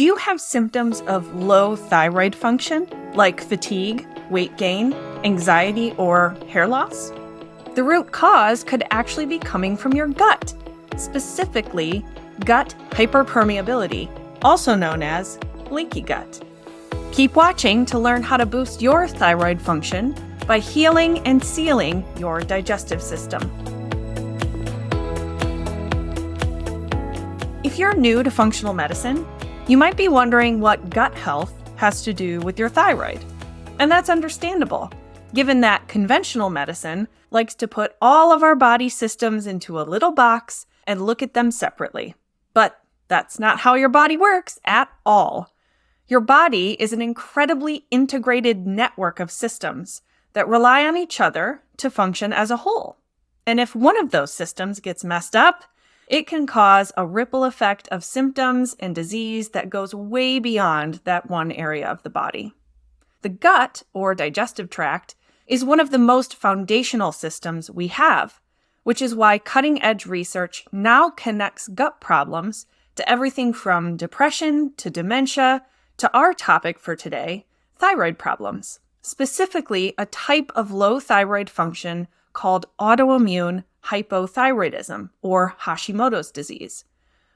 Do you have symptoms of low thyroid function, like fatigue, weight gain, anxiety, or hair loss? The root cause could actually be coming from your gut, specifically gut hyper-permeability, also known as leaky gut. Keep watching to learn how to boost your thyroid function by healing and sealing your digestive system. If you're new to functional medicine, you might be wondering what gut health has to do with your thyroid. And that's understandable, given that conventional medicine likes to put all of our body systems into a little box and look at them separately. But that's not how your body works at all. Your body is an incredibly integrated network of systems that rely on each other to function as a whole. And if one of those systems gets messed up, it can cause a ripple effect of symptoms and disease that goes way beyond that one area of the body. The gut, or digestive tract, is one of the most foundational systems we have, which is why cutting-edge research now connects gut problems to everything from depression to dementia to our topic for today, thyroid problems, specifically a type of low thyroid function called autoimmune hypothyroidism, or Hashimoto's disease.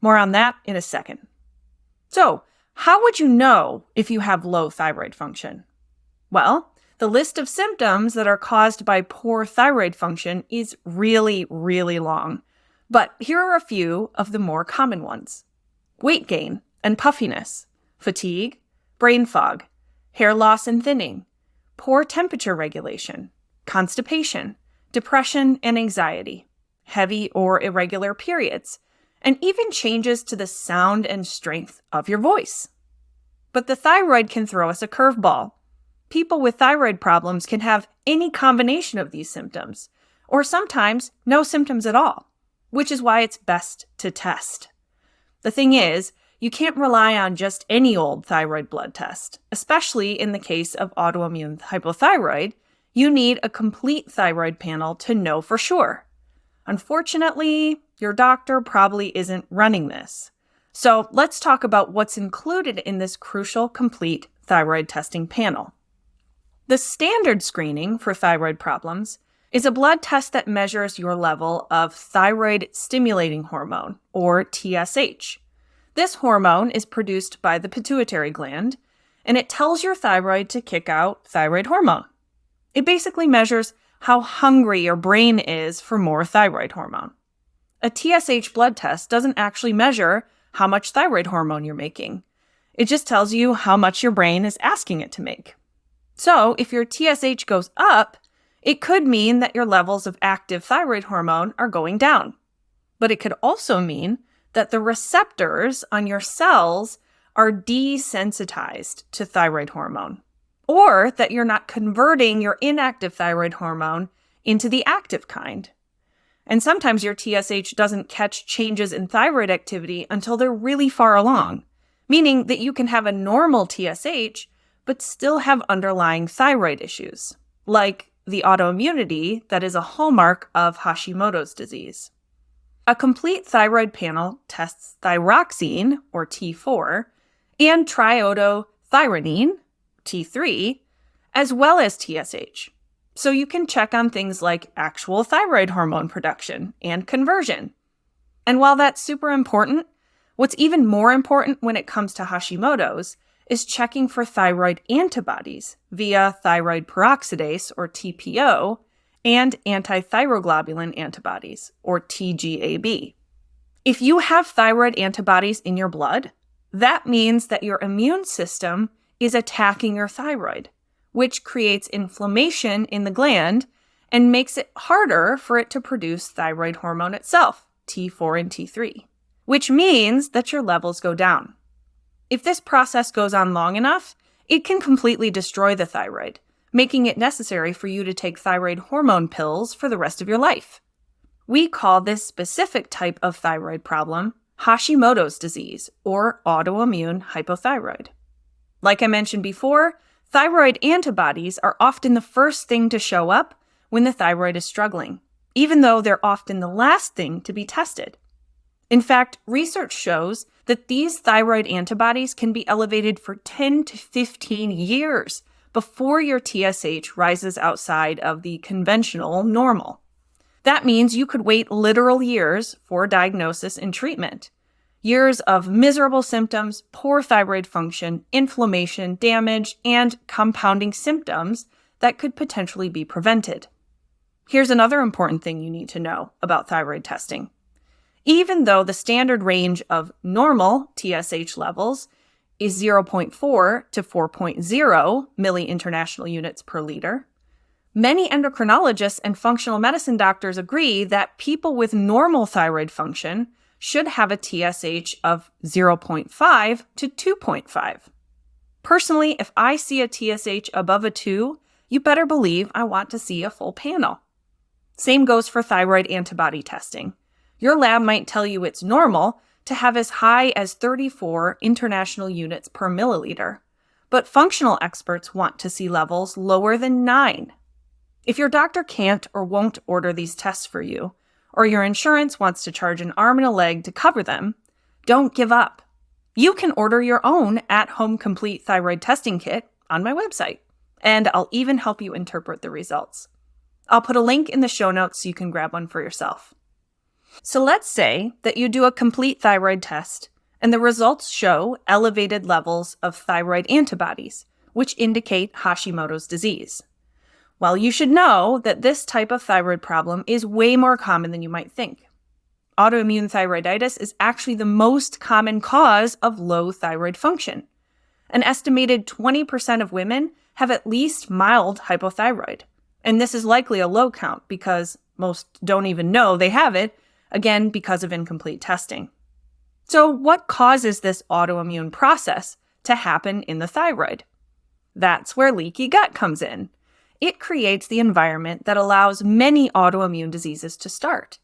More on that in a second. So, how would you know if you have low thyroid function? Well, the list of symptoms that are caused by poor thyroid function is really, really long. But here are a few of the more common ones. Weight gain and puffiness, fatigue, brain fog, hair loss and thinning, poor temperature regulation, constipation, depression and anxiety, heavy or irregular periods, and even changes to the sound and strength of your voice. But the thyroid can throw us a curveball. People with thyroid problems can have any combination of these symptoms, or sometimes no symptoms at all, which is why it's best to test. The thing is, you can't rely on just any old thyroid blood test, especially in the case of autoimmune hypothyroid. You need a complete thyroid panel to know for sure. Unfortunately, your doctor probably isn't running this. So let's talk about what's included in this crucial complete thyroid testing panel. The standard screening for thyroid problems is a blood test that measures your level of thyroid stimulating hormone, or TSH. This hormone is produced by the pituitary gland, and it tells your thyroid to kick out thyroid hormone. It basically measures how hungry your brain is for more thyroid hormone. A TSH blood test doesn't actually measure how much thyroid hormone you're making. It just tells you how much your brain is asking it to make. So if your TSH goes up, it could mean that your levels of active thyroid hormone are going down. But it could also mean that the receptors on your cells are desensitized to thyroid hormone, or that you're not converting your inactive thyroid hormone into the active kind. And sometimes your TSH doesn't catch changes in thyroid activity until they're really far along, meaning that you can have a normal TSH but still have underlying thyroid issues, like the autoimmunity that is a hallmark of Hashimoto's disease. A complete thyroid panel tests thyroxine, or T4, and triiodothyronine, T3, as well as TSH. So you can check on things like actual thyroid hormone production and conversion. And while that's super important, what's even more important when it comes to Hashimoto's is checking for thyroid antibodies via thyroid peroxidase, or TPO, and antithyroglobulin antibodies, or TGAB. If you have thyroid antibodies in your blood, that means that your immune system is attacking your thyroid, which creates inflammation in the gland and makes it harder for it to produce thyroid hormone itself, T4 and T3, which means that your levels go down. If this process goes on long enough, it can completely destroy the thyroid, making it necessary for you to take thyroid hormone pills for the rest of your life. We call this specific type of thyroid problem Hashimoto's disease, or autoimmune hypothyroid. Like I mentioned before, thyroid antibodies are often the first thing to show up when the thyroid is struggling, even though they're often the last thing to be tested. In fact, research shows that these thyroid antibodies can be elevated for 10 to 15 years before your TSH rises outside of the conventional normal. That means you could wait literal years for diagnosis and treatment. Years of miserable symptoms, poor thyroid function, inflammation, damage, and compounding symptoms that could potentially be prevented. Here's another important thing you need to know about thyroid testing. Even though the standard range of normal TSH levels is 0.4 to 4.0 milli-international units per liter, many endocrinologists and functional medicine doctors agree that people with normal thyroid function should have a TSH of 0.5 to 2.5. Personally, if I see a TSH above a 2, you better believe I want to see a full panel. Same goes for thyroid antibody testing. Your lab might tell you it's normal to have as high as 34 international units per milliliter, but functional experts want to see levels lower than 9. If your doctor can't or won't order these tests for you, or your insurance wants to charge an arm and a leg to cover them, don't give up. You can order your own at-home complete thyroid testing kit on my website, and I'll even help you interpret the results. I'll put a link in the show notes so you can grab one for yourself. So let's say that you do a complete thyroid test and the results show elevated levels of thyroid antibodies, which indicate Hashimoto's disease. Well, you should know that this type of thyroid problem is way more common than you might think. Autoimmune thyroiditis is actually the most common cause of low thyroid function. An estimated 20% of women have at least mild hypothyroid. And this is likely a low count because most don't even know they have it, again, because of incomplete testing. So what causes this autoimmune process to happen in the thyroid? That's where leaky gut comes in. It creates the environment that allows many autoimmune diseases to start.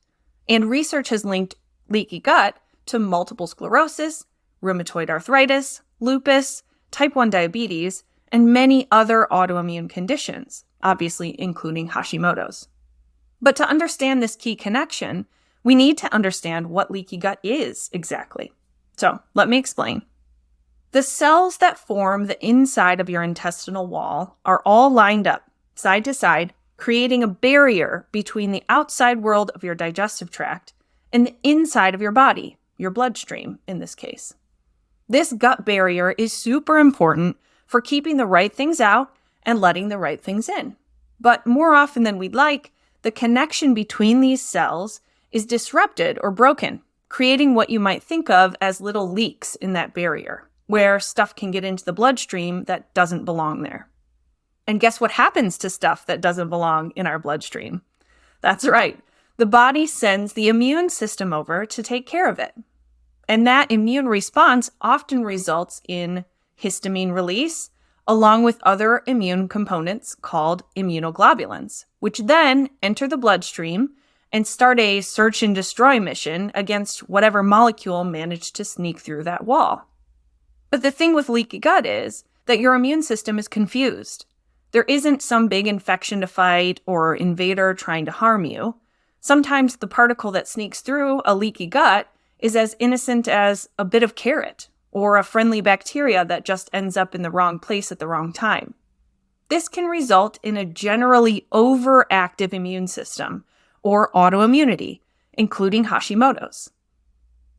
And research has linked leaky gut to multiple sclerosis, rheumatoid arthritis, lupus, type 1 diabetes, and many other autoimmune conditions, obviously including Hashimoto's. But to understand this key connection, we need to understand what leaky gut is exactly. So let me explain. The cells that form the inside of your intestinal wall are all lined up, side to side, creating a barrier between the outside world of your digestive tract and the inside of your body, your bloodstream in this case. This gut barrier is super important for keeping the right things out and letting the right things in. But more often than we'd like, the connection between these cells is disrupted or broken, creating what you might think of as little leaks in that barrier, where stuff can get into the bloodstream that doesn't belong there. And guess what happens to stuff that doesn't belong in our bloodstream? That's right. The body sends the immune system over to take care of it. And that immune response often results in histamine release, along with other immune components called immunoglobulins, which then enter the bloodstream and start a search and destroy mission against whatever molecule managed to sneak through that wall. But the thing with leaky gut is that your immune system is confused. There isn't some big infection to fight or invader trying to harm you. Sometimes the particle that sneaks through a leaky gut is as innocent as a bit of carrot or a friendly bacteria that just ends up in the wrong place at the wrong time. This can result in a generally overactive immune system or autoimmunity, including Hashimoto's.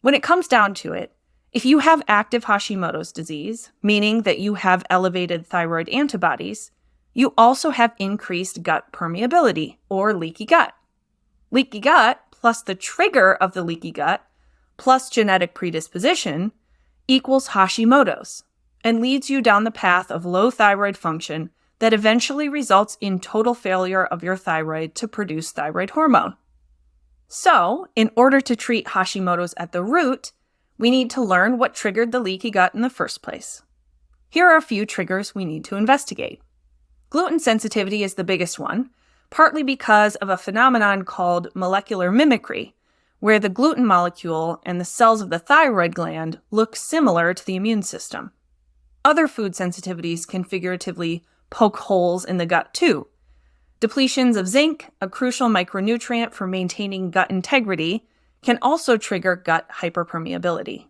When it comes down to it, if you have active Hashimoto's disease, meaning that you have elevated thyroid antibodies, you also have increased gut permeability or leaky gut. Leaky gut plus the trigger of the leaky gut plus genetic predisposition equals Hashimoto's and leads you down the path of low thyroid function that eventually results in total failure of your thyroid to produce thyroid hormone. So, in order to treat Hashimoto's at the root, we need to learn what triggered the leaky gut in the first place. Here are a few triggers we need to investigate. Gluten sensitivity is the biggest one, partly because of a phenomenon called molecular mimicry, where the gluten molecule and the cells of the thyroid gland look similar to the immune system. Other food sensitivities can figuratively poke holes in the gut too. Depletions of zinc, a crucial micronutrient for maintaining gut integrity, can also trigger gut hyper-permeability.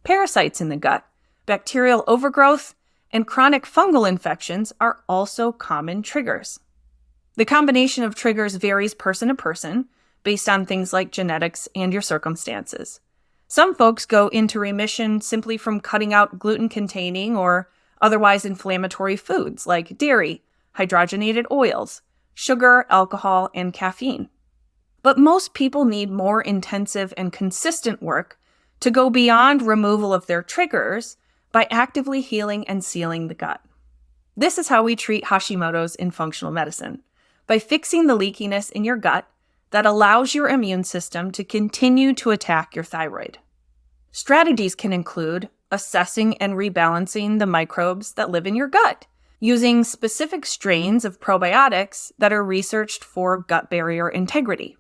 Parasites in the gut, bacterial overgrowth, and chronic fungal infections are also common triggers. The combination of triggers varies person to person based on things like genetics and your circumstances. Some folks go into remission simply from cutting out gluten-containing or otherwise inflammatory foods like dairy, hydrogenated oils, sugar, alcohol, and caffeine. But most people need more intensive and consistent work to go beyond removal of their triggers by actively healing and sealing the gut. This is how we treat Hashimoto's in functional medicine, by fixing the leakiness in your gut that allows your immune system to continue to attack your thyroid. Strategies can include assessing and rebalancing the microbes that live in your gut, using specific strains of probiotics that are researched for gut barrier integrity.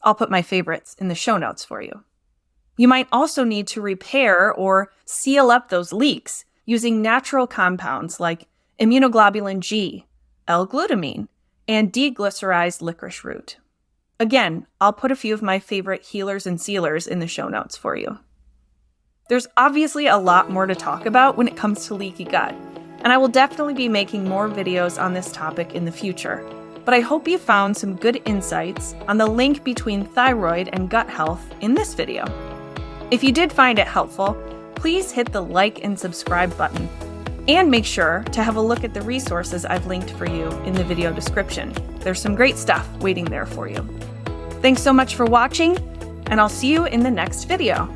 I'll put my favorites in the show notes for you. You might also need to repair or seal up those leaks using natural compounds like immunoglobulin G, L-glutamine, and deglycerized licorice root. Again, I'll put a few of my favorite healers and sealers in the show notes for you. There's obviously a lot more to talk about when it comes to leaky gut, and I will definitely be making more videos on this topic in the future. But I hope you found some good insights on the link between thyroid and gut health in this video. If you did find it helpful, please hit the like and subscribe button. And make sure to have a look at the resources I've linked for you in the video description. There's some great stuff waiting there for you. Thanks so much for watching, and I'll see you in the next video.